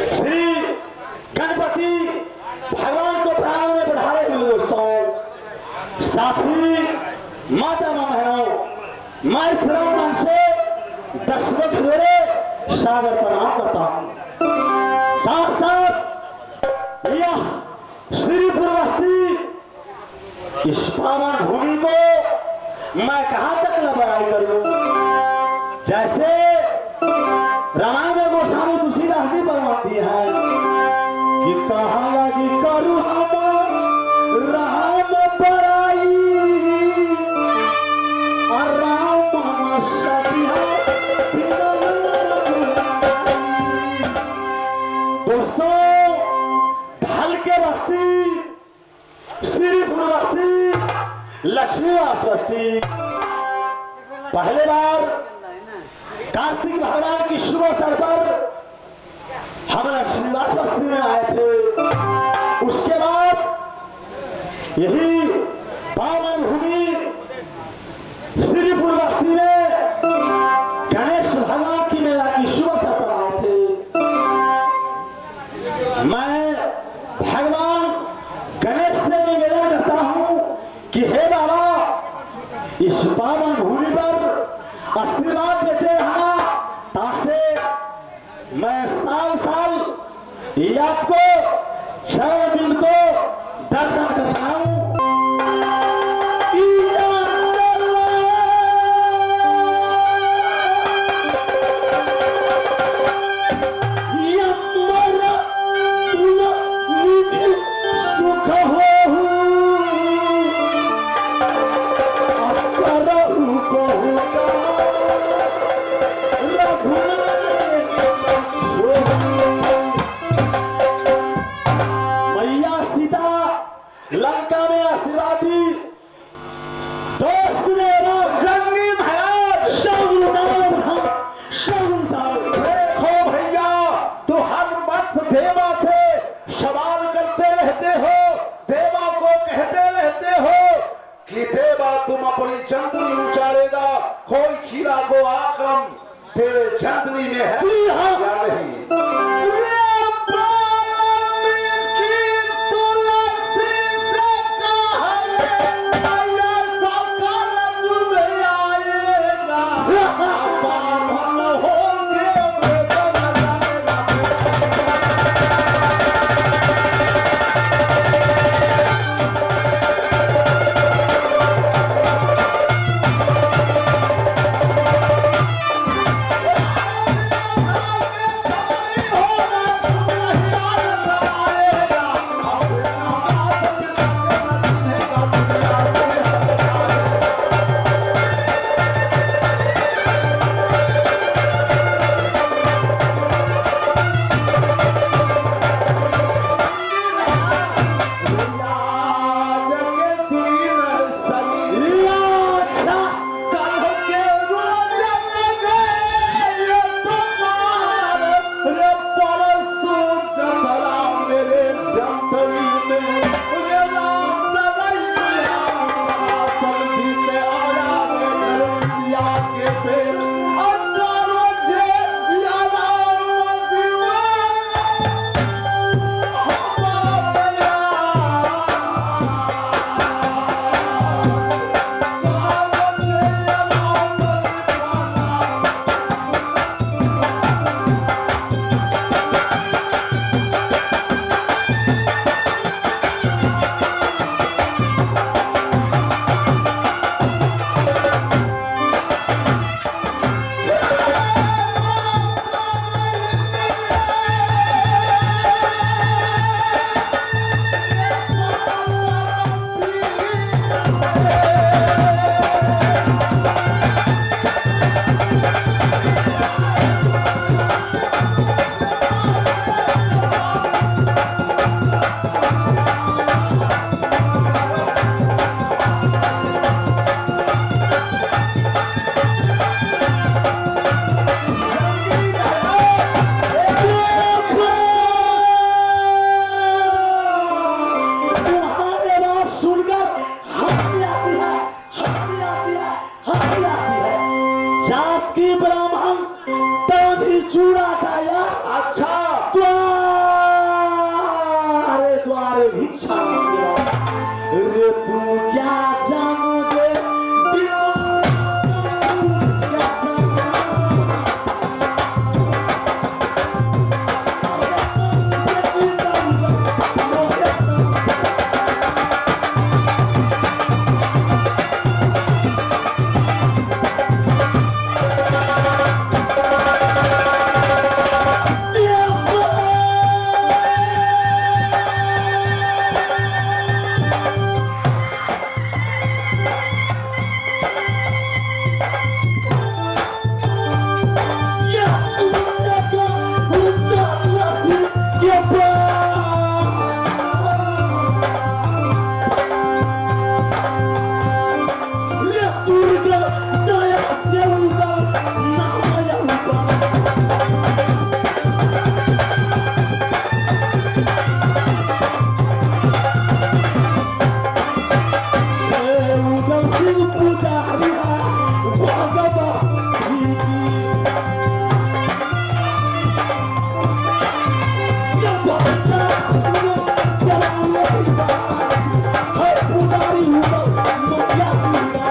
श्री गणपति भगवान को प्राण में बढ़ाए हुए दोस्तों, साथी माता बहनों, मैं इस मन से दशरथ मेरे सागर प्रणाम करता हूँ। साथ साथ यह श्रीपुर बस्ती, इस पावन भूमि को मैं कहां तक न बड़ाई करूं। जैसे रामायण में गोस्वामी तुलसीदास जी फरमाती है कि कहाँ लगी करूं हम राम बड़ाई और राम दोस्तों, ढल के बस्ती, श्रीपुर बस्ती, लक्ष्मीवास बस्ती, पहले बार कार्तिक भगवान की शुभ अवसर पर हम लक्ष्मीवास बस्ती में आए थे। उसके बाद यही पावन भूमि श्रीपुर बस्ती में गणेश भगवान की मेला की शुभ अवसर पर आए थे। मैं भगवान गणेश से निवेदन करता हूं कि हे बाबा, इस पावन भूमि पर आशीर्वाद देते रहना, ताकि मैं साल साल ये आपको शरण बिंद को दर्शन कर रहा हूं। लंका में आशीर्वाद दी दोस्त ने जंगी महाराज देखो भैया, तो हर वक्त देवा से सवाल करते रहते हो, देवा को कहते रहते हो कि देवा तुम अपनी चंद्री उचारेगा, कोई खीरा को आक्रम तेरे चंद्री में है। जी हाँ, या नहीं? शिव पुजारी भगवती की ये बच्चा सुनो जलाने की बात है पुजारी हूँ मुखिया पूरा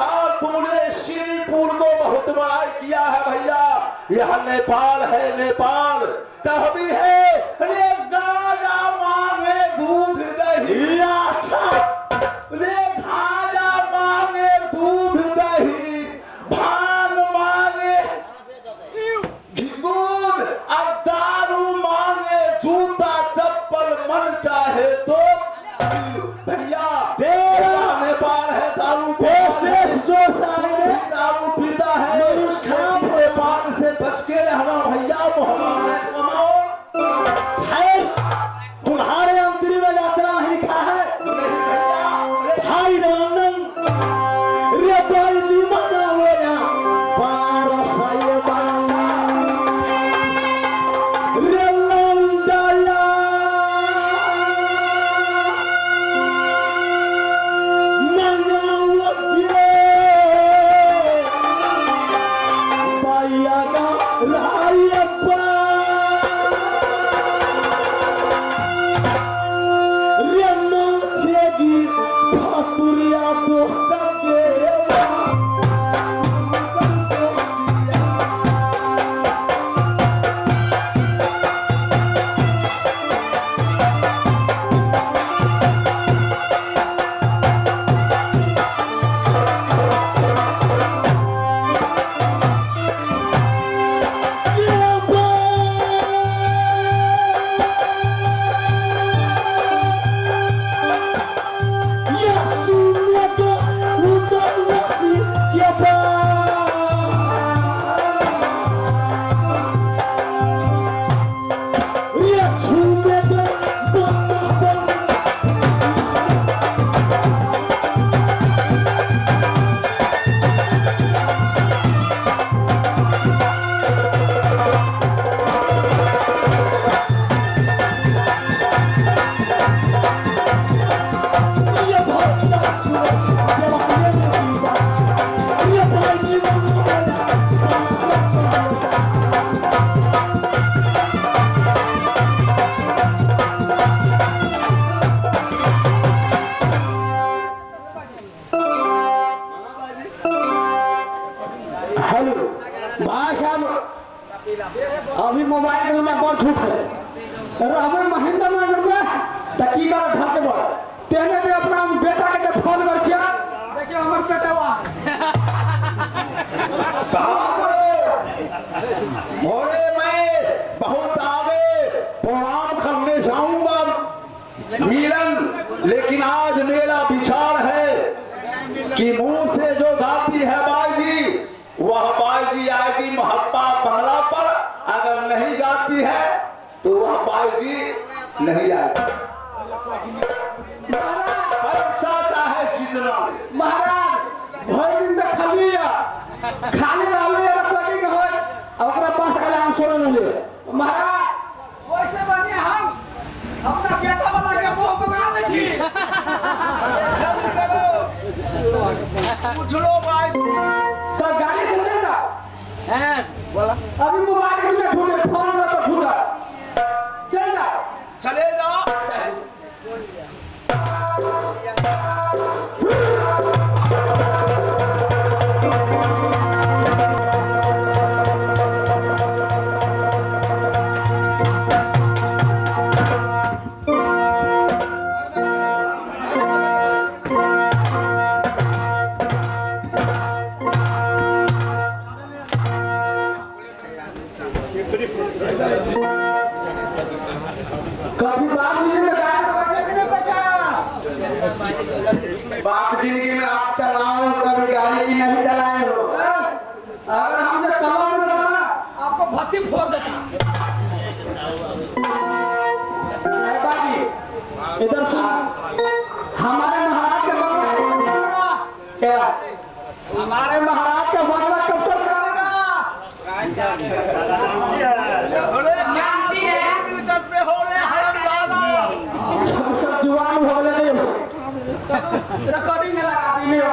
कहा तुमने श्रीपुर को बहुत बड़ाई किया है भैया। यह नेपाल है, नेपाल कह भी है रे गाजा मांगे दूध दही, रे गाजा मांगे दूध दही, भांग मांगे दूध, अब दारू मांगे जूता चप्पल, मन चाहे तो भैया तेरा नेपाल है दारू शेष जो साले में दारू पीता है। नेपाल से बच के रहना भैया, मोहब्बत कमाओ। खैर तुम्हारे अंतरी में यात्रा नहीं लिखा है भाई नंदन रे भाई जी मना होया बनारस ये बाला रे लंडया नंगवते भैया का रायप्पा दोस्त अभी मोबाइल में बहुत छूट है हमें महेंद्र नगर में तकीका घर के बोल तेने में अपना बेटा के फोन कर छिया देखिए हमर बेटा मोरे मैं बहुत आगे प्रणाम करने जाऊंगा मिलन, लेकिन आज मेरा विचार है कि मुंह से जो गाती है बाजी वह बाजी आएगी मोहब्बा बंगला पर, अगर नहीं गाती है तो वह बाजी नहीं आएगी। पैसा चाहे जितना महाराज भर दिन तक खाली रहले रिकॉर्डिंग होय ओकरा पास अलार्म सोने मिले महाराज वैसे बने हम अपना बेटा वाला के मुंह बना दे छी जल्दी करो पूछ लो भाई तो गाड़ी चल ना हैं बोला अभी मोबाइल में ढूंढे फोन में तो ढूंढा चल जा चले जाओ। कभी बाप जिंदगी में आप चलाओ कभी गाड़ी की नहीं चलाए हो। अगर हमने कमाल में डाला आपको भत्ती फोड़ देता। बाजी इधर सुन हमारे महाराज के बंगला क्या हमारे महाराज का बंगला कब तक करेगा? सब जुआन हो गए रिकॉर्डिंग में लगा दी हो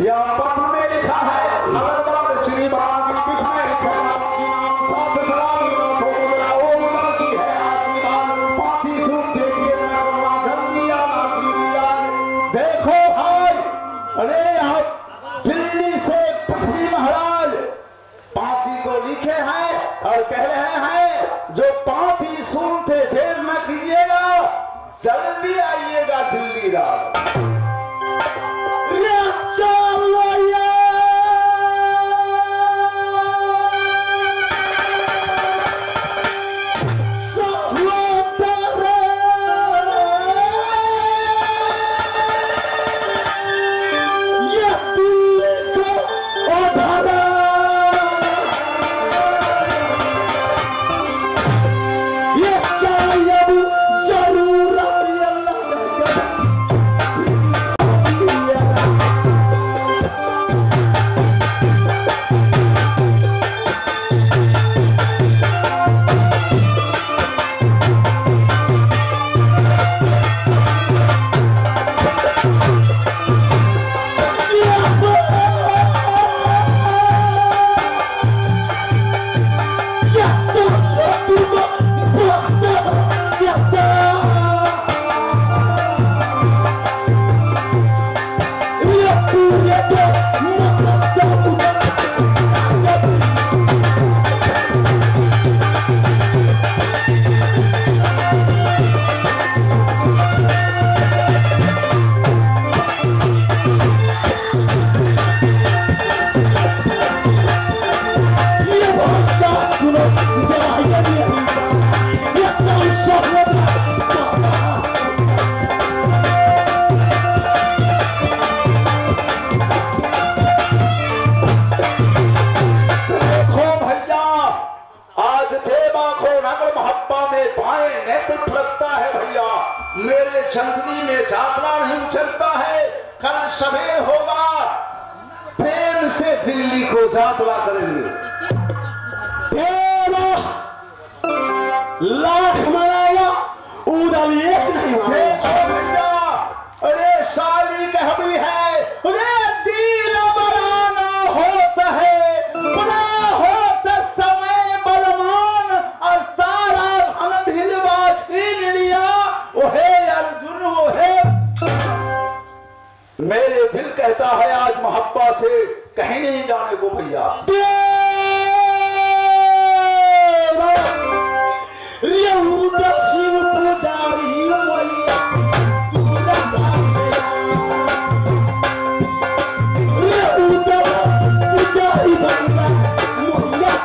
यहाँ पत्र में लिखा है अलग श्री बागी पिछ में लिखा नाम साथ सलामी नो ठोकरा ओ उधर की है आशीर्वाद पाती सूट देखिए मैं करना जल्दी आना कीर्तन देखो भाई अरे यहाँ दिल्ली से पृथ्वी महाराज पाती को लिखे हैं और कह रहे हैं जो पाती सुनते देर न कीजिएगा जल्दी आइएगा दिल्ली राज मेरे चंदनी में जातरा नहीं उछलता है कल सवेर होगा प्रेम से दिल्ली को जातरा करेंगे लाख मनाया उड़ल एक नहीं भैया अरे साली कहवी है अरे दीन बनाना होता है बना होता समय बलवान और सारा धन ढिलवा छीन लिया ओहे अर्जुन ओहे मेरे दिल कहता है आज मोहब्बा से कहीं नहीं जाने को भैया शिव पुजारी पुजारी बनना मुहैया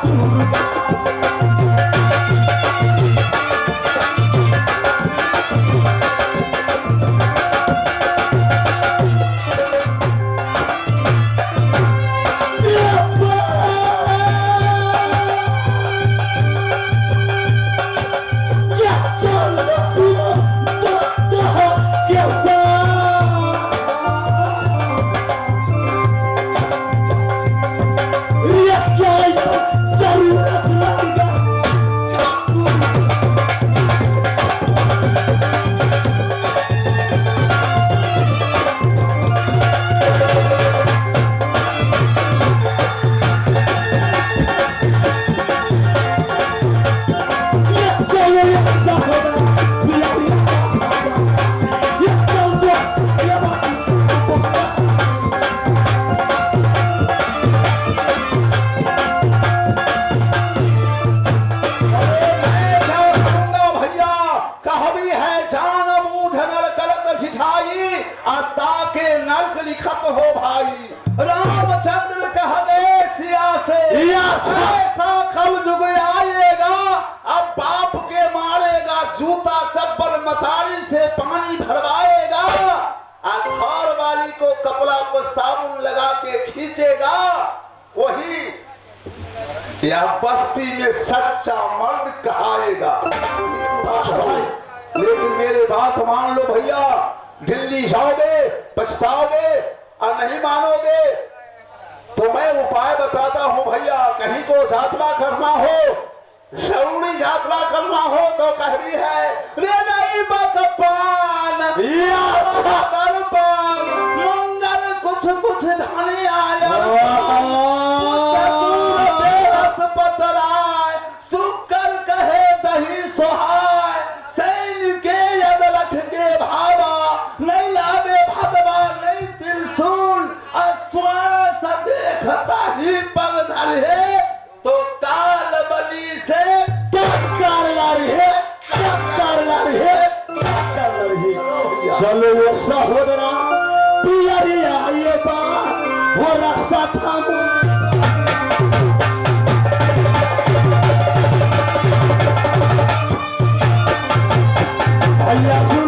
लिखत हो भाई रामचंद्र कह गए सिया से ऐसा कल जुग आएगा अब बाप के मारेगा जूता चप्पल मतारी से पानी भरवाएगा घर वाली को कपड़ा पर साबुन लगा के खींचेगा वही यह बस्ती में सच्चा मर्द कहाएगा। लेकिन मेरे बात मान लो भैया दिल्ली जाओगे पछताओगे और नहीं मानोगे तो मैं उपाय बताता हूँ भैया कहीं को यात्रा करना हो जरूरी यात्रा करना हो तो कहवी है रे नहीं बकपान दरबार चलो ये सहोदरा पियरिया ये बात वो रास्ता थामो भैया